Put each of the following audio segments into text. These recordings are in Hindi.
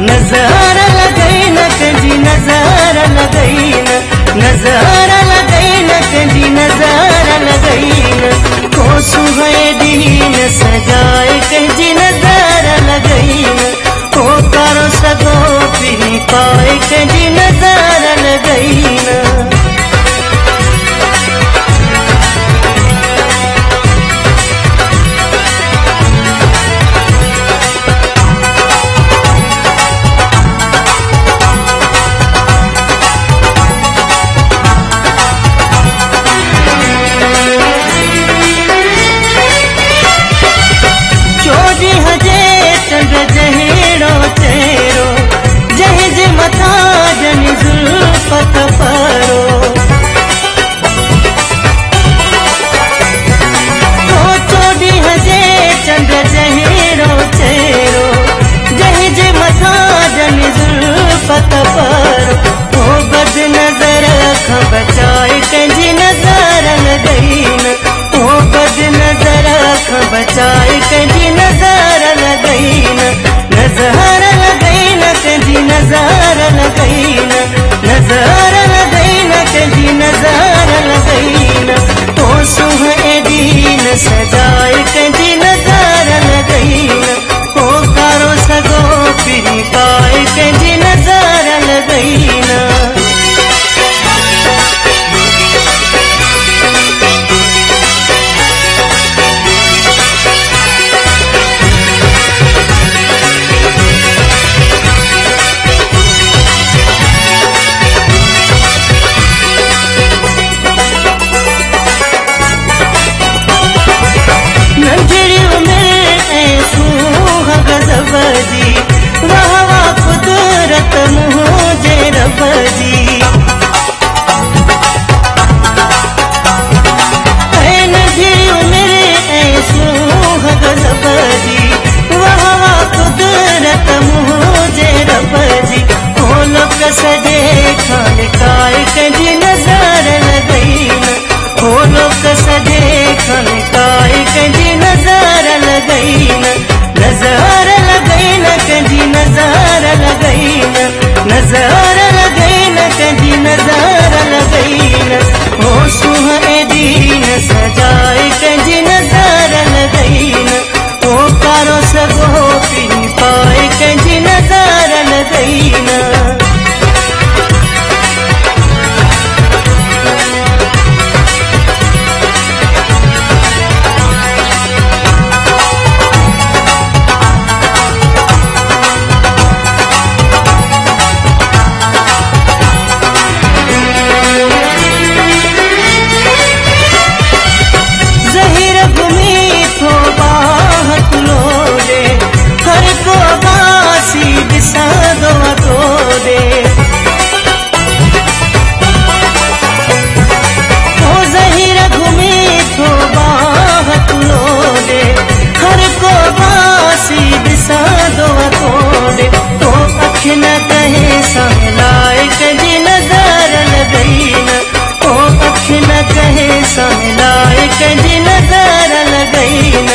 नज़र लगई न कंहिंजी नज़र लगई न नज़र लगई न कंहिंजी नज़र लगई न को सुहे दीन सजाए कंहिंजी नज़र लगई न को करो सगो फिरी पाए कंहिंजी नज़र लगई न बचाए कंहिंजी नज़र लगई न ओ बद नज़र खां बचाए कंहिंजी नज़र लगई न नज़र लगई न कंहिंजी नज़र लगई न नज़र लगई न कंहिंजी नज़र लगई न ओ सुहे दीन सजाए कंहिंजी नज़र लगई न ओ करो सगो फिरी पाए कंहिंजी नज़र लगई न वाह वाह कुदरत मुझे रब जी नंढी उम्र ऐसूं गज़ब जी वाह वाह कुदरत मुझे रब जी ओ लोक सॼे खां लिकाए कंहिंजी नज़र लगई न ओ लोक सॼे खां लिकाए कंहिंजी नज़र लगई न नज़र लगई न कंहिंजी नज़र लगई न नज़र लगई न कंहिंजी नज़र लगई न ओ सुहे दीन सजाए कंहिंजी नज़र लगई न ओ करो सगो फिरी पाए कंहिंजी नज़र लगई न न कहे सामिलाए कंहिंजी नज़र लगई न ओ अख न कहे सामिलाए कंहिंजी नज़र लगई न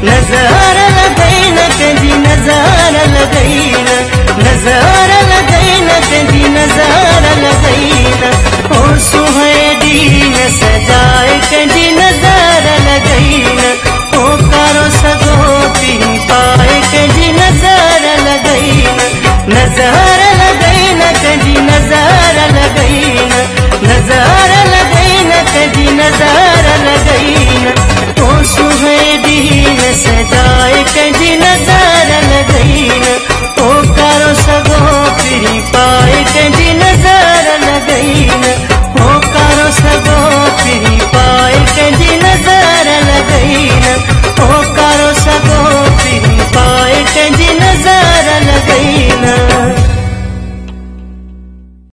नज़र लगई न कंहिंजी नज़र लगई न नज़र लगई न कंहिंजी नज़र लगई न ओ सुहे दीन सजाए कंहिंजी नज़र लगई न ओ करो सगो फिरी पाए कंहिंजी नज़र लगई न नज़र